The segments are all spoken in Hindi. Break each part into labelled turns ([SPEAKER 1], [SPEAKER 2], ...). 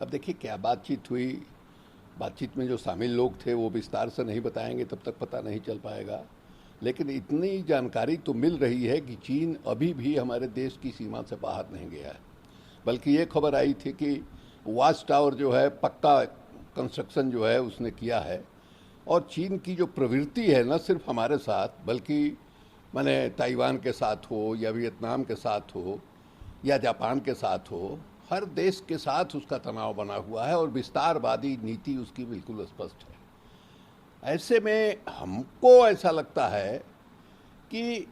[SPEAKER 1] अब देखिए क्या बातचीत हुई। बातचीत में जो शामिल लोग थे वो विस्तार से नहीं बताएंगे, तब तक पता नहीं चल पाएगा। लेकिन इतनी जानकारी तो मिल रही है कि चीन अभी भी हमारे देश की सीमा से बाहर नहीं गया है। बल्कि ये खबर आई थी कि वाच टावर जो है पक्का कंस्ट्रक्शन जो है उसने किया है। और चीन की जो प्रवृत्ति है न सिर्फ हमारे साथ बल्कि माने ताइवान के साथ हो या वियतनाम के साथ हो या जापान के साथ हो, हर देश के साथ उसका तनाव बना हुआ है और विस्तारवादी नीति उसकी बिल्कुल स्पष्ट है। ऐसे में हमको ऐसा लगता है कि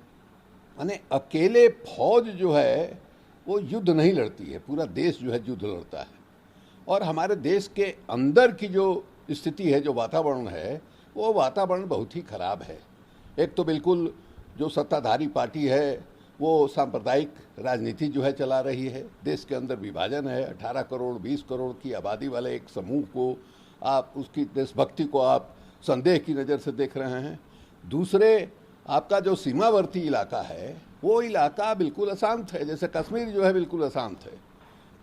[SPEAKER 1] माने अकेले फौज जो है वो युद्ध नहीं लड़ती है, पूरा देश जो है युद्ध लड़ता है। और हमारे देश के अंदर की जो स्थिति है, जो वातावरण है, वो वातावरण बहुत ही खराब है। एक तो बिल्कुल जो सत्ताधारी पार्टी है वो सांप्रदायिक राजनीति जो है चला रही है। देश के अंदर विभाजन है। 18 करोड़ 20 करोड़ की आबादी वाले एक समूह को आप उसकी देशभक्ति को आप संदेह की नज़र से देख रहे हैं। दूसरे, आपका जो सीमावर्ती इलाका है वो इलाका बिल्कुल अशांत है। जैसे कश्मीर जो है बिल्कुल अशांत है।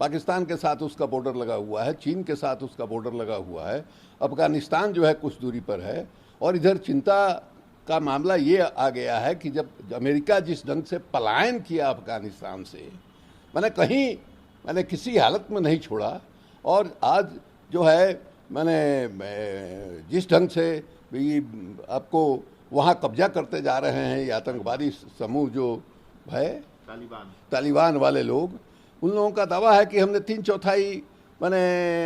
[SPEAKER 1] पाकिस्तान के साथ उसका बॉर्डर लगा हुआ है, चीन के साथ उसका बॉर्डर लगा हुआ है, अफगानिस्तान जो है कुछ दूरी पर है। और इधर चिंता का मामला ये आ गया है कि जब अमेरिका जिस ढंग से पलायन किया अफगानिस्तान से, मैंने किसी हालत में नहीं छोड़ा। और आज जो है जिस ढंग से आपको वहाँ कब्जा करते जा रहे हैं ये आतंकवादी समूह जो है तालिबान वाले लोग, उन लोगों का दावा है कि हमने 3/4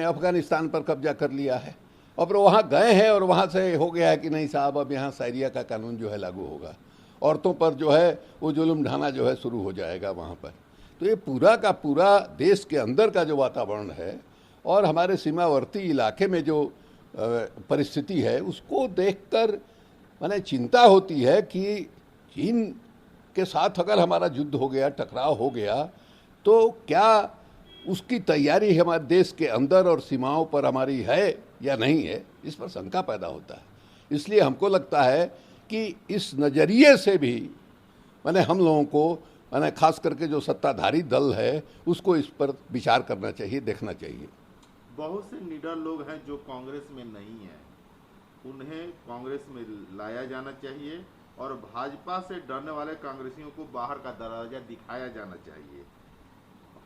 [SPEAKER 1] अफगानिस्तान पर कब्जा कर लिया है। और वहाँ गए हैं और वहाँ से हो गया है कि नहीं साहब अब यहाँ शरिया का कानून जो है लागू होगा, औरतों पर जो है वो जुल्म ढाना जो है शुरू हो जाएगा वहाँ पर। तो ये पूरा का पूरा देश के अंदर का जो वातावरण है और हमारे सीमावर्ती इलाके में जो परिस्थिति है उसको देखकर चिंता होती है कि चीन के साथ अगर हमारा युद्ध हो गया, टकराव हो गया, तो क्या उसकी तैयारी हमारे देश के अंदर और सीमाओं पर हमारी है या नहीं है, इस पर शंका पैदा होता है। इसलिए हमको लगता है कि इस नज़रिए से भी हम लोगों को खास करके जो सत्ताधारी दल है उसको इस पर विचार करना चाहिए, देखना चाहिए।
[SPEAKER 2] बहुत से निडर लोग हैं जो कांग्रेस में नहीं हैं, उन्हें कांग्रेस में लाया जाना चाहिए और भाजपा से डरने वाले कांग्रेसियों को बाहर का दरवाजा दिखाया जाना चाहिए।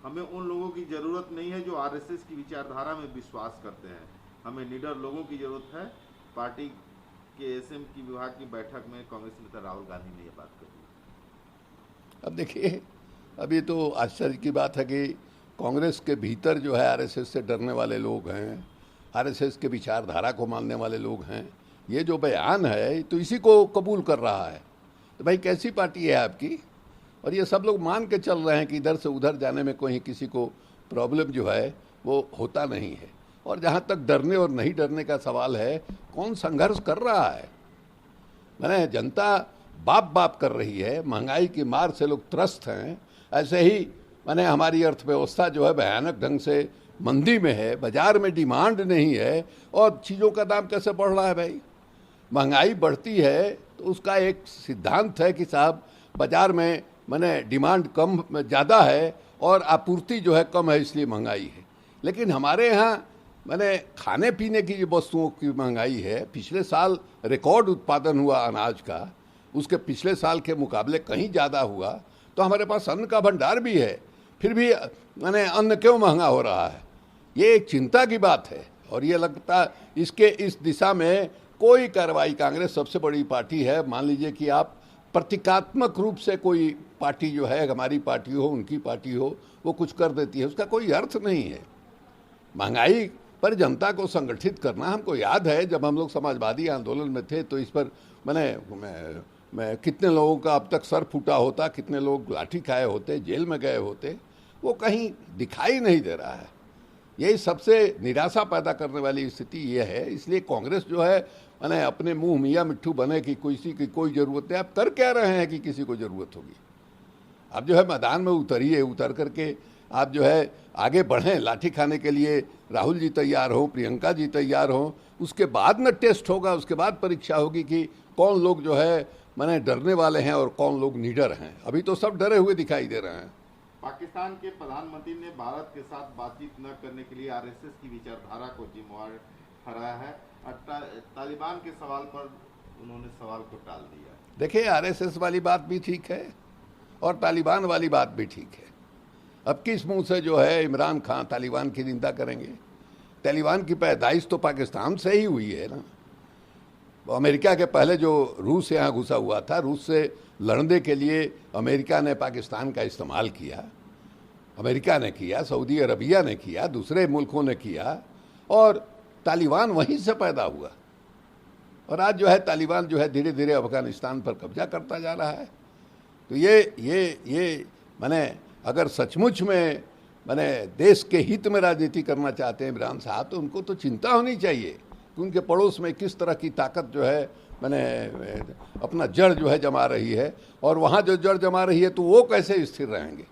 [SPEAKER 2] हमें उन लोगों की जरूरत नहीं है जो आरएसएस की विचारधारा में विश्वास करते हैं। हमें निडर लोगों की जरूरत है। पार्टी के एसएम की विभाग की बैठक में कांग्रेस नेता राहुल गांधी ने यह बात कही।
[SPEAKER 1] अब देखिए, अभी तो आश्चर्य की बात है कि कांग्रेस के भीतर जो है आरएसएस से डरने वाले लोग हैं, आरएसएस के विचारधारा को मानने वाले लोग हैं। ये जो बयान है तो इसी को कबूल कर रहा है। तो भाई कैसी पार्टी है आपकी? और ये सब लोग मान के चल रहे हैं कि इधर से उधर जाने में कोई किसी को प्रॉब्लम जो है वो होता नहीं है। और जहाँ तक डरने और नहीं डरने का सवाल है, कौन संघर्ष कर रहा है? जनता बाप बाप कर रही है, महंगाई की मार से लोग त्रस्त हैं। ऐसे ही हमारी अर्थव्यवस्था जो है भयानक ढंग से मंदी में है, बाजार में डिमांड नहीं है और चीज़ों का दाम कैसे बढ़ रहा है भाई? महंगाई बढ़ती है तो उसका एक सिद्धांत है कि साहब बाजार में डिमांड कम ज़्यादा है और आपूर्ति जो है कम है, इसलिए महंगाई है। लेकिन हमारे यहाँ खाने पीने की जो वस्तुओं की महंगाई है, पिछले साल रिकॉर्ड उत्पादन हुआ अनाज का, उसके पिछले साल के मुकाबले कहीं ज़्यादा हुआ। तो हमारे पास अन्न का भंडार भी है, फिर भी अन्न क्यों महंगा हो रहा है? ये एक चिंता की बात है। और ये लगता इस दिशा में कोई कार्रवाई, कांग्रेस सबसे बड़ी पार्टी है, मान लीजिए कि आप प्रतीकात्मक रूप से कोई पार्टी जो है, हमारी पार्टी हो, उनकी पार्टी हो, वो कुछ कर देती है, उसका कोई अर्थ नहीं है। महंगाई पर जनता को संगठित करना, हमको याद है जब हम लोग समाजवादी आंदोलन में थे तो इस पर मैं कितने लोगों का अब तक सर फूटा होता, कितने लोग लाठी खाए होते, जेल में गए होते, वो कहीं दिखाई नहीं दे रहा है। यही सबसे निराशा पैदा करने वाली स्थिति ये है। इसलिए कांग्रेस जो है अपने मुंह मियाँ मिट्ठू बने कि किसी की कोई ज़रूरत नहीं। आप कर क्या रहे हैं कि किसी को ज़रूरत होगी? आप जो है मैदान में उतरिए, उतर करके आप जो है आगे बढ़ें। लाठी खाने के लिए राहुल जी तैयार हो, प्रियंका जी तैयार हो, उसके बाद न टेस्ट होगा, उसके बाद परीक्षा होगी कि कौन लोग जो है डरने वाले हैं और कौन लोग निडर हैं। अभी तो सब डरे हुए दिखाई दे रहे हैं।
[SPEAKER 2] पाकिस्तान के प्रधानमंत्री ने भारत के साथ बातचीत न करने के लिए आरएसएस की विचारधारा को जिम्मेवार ठहराया है और तालिबान के सवाल पर उन्होंने सवाल को टाल दिया।
[SPEAKER 1] देखिए, आरएसएस वाली बात भी ठीक है और तालिबान वाली बात भी ठीक है। अब किस मुंह से जो है इमरान खान तालिबान की निंदा करेंगे? तालिबान की पैदाइश तो पाकिस्तान से ही हुई है ना। अमेरिका के पहले जो रूस यहाँ घुसा हुआ था, रूस से लड़ने के लिए अमेरिका ने पाकिस्तान का इस्तेमाल किया, अमेरिका ने किया, सऊदी अरबिया ने किया, दूसरे मुल्कों ने किया और तालिबान वहीं से पैदा हुआ। और आज जो है तालिबान जो है धीरे धीरे अफगानिस्तान पर कब्जा करता जा रहा है। तो ये माने अगर सचमुच में माने देश के हित में राजनीति करना चाहते हैं इमरान साहब, तो उनको तो चिंता होनी चाहिए कि उनके पड़ोस में किस तरह की ताकत जो है मैंने अपना जड़ जो है जमा रही है, और वहाँ जो जड़ जमा रही है तो वो कैसे स्थिर रहेंगे।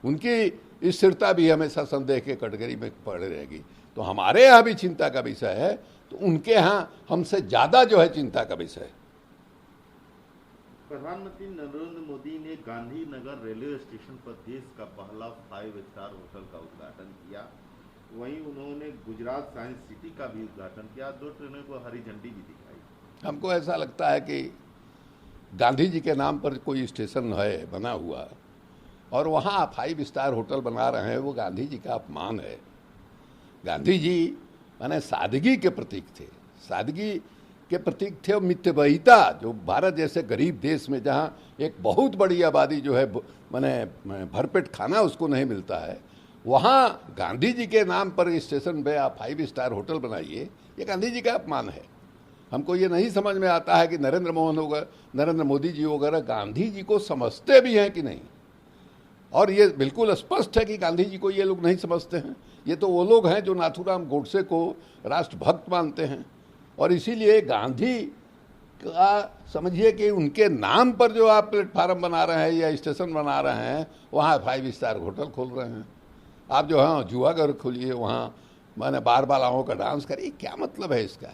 [SPEAKER 1] उनकी स्थिरता भी हमेशा संदेह के कटघरे में पड़े रहेगी। तो हमारे यहाँ भी चिंता का विषय है, तो उनके यहाँ हमसे ज़्यादा जो है चिंता का विषय है।
[SPEAKER 2] प्रधानमंत्री नरेंद्र मोदी ने गांधीनगर रेलवे स्टेशन पर देश का पहला 5 स्टार होटल का उद्घाटन किया। वहीं उन्होंने गुजरात साइंस सिटी का भी उद्घाटन किया। 2 ट्रेनों को हरी झंडी भी दिखाई। हमको
[SPEAKER 1] ऐसा लगता है कि गांधी जी के नाम पर कोई स्टेशन है बना हुआ और वहाँ आप 5 स्टार होटल बना रहे हैं, वो गांधी जी का अपमान है। गांधी जी माने सादगी के प्रतीक थे, सादगी के प्रतीक थे और मितव्ययिता, जो भारत जैसे गरीब देश में जहाँ एक बहुत बड़ी आबादी जो है माने भरपेट खाना उसको नहीं मिलता है, वहाँ गांधी जी के नाम पर स्टेशन पे आप 5 स्टार होटल बनाइए, ये गांधी जी का अपमान है। हमको ये नहीं समझ में आता है कि नरेंद्र मोदी जी वगैरह गांधी जी को समझते भी हैं कि नहीं। और ये बिल्कुल स्पष्ट है कि गांधी जी को ये लोग नहीं समझते हैं। ये तो वो लोग हैं जो नाथूराम गोडसे को राष्ट्रभक्त मानते हैं, और इसीलिए गांधी का समझिए कि उनके नाम पर जो आप प्लेटफार्म बना रहे हैं या स्टेशन बना रहे हैं, वहाँ 5 स्टार होटल खोल रहे हैं। आप जो हाँ जुआ घर खोलिए, वहाँ मैंने बार बालाओं का डांस करिए, क्या मतलब है इसका?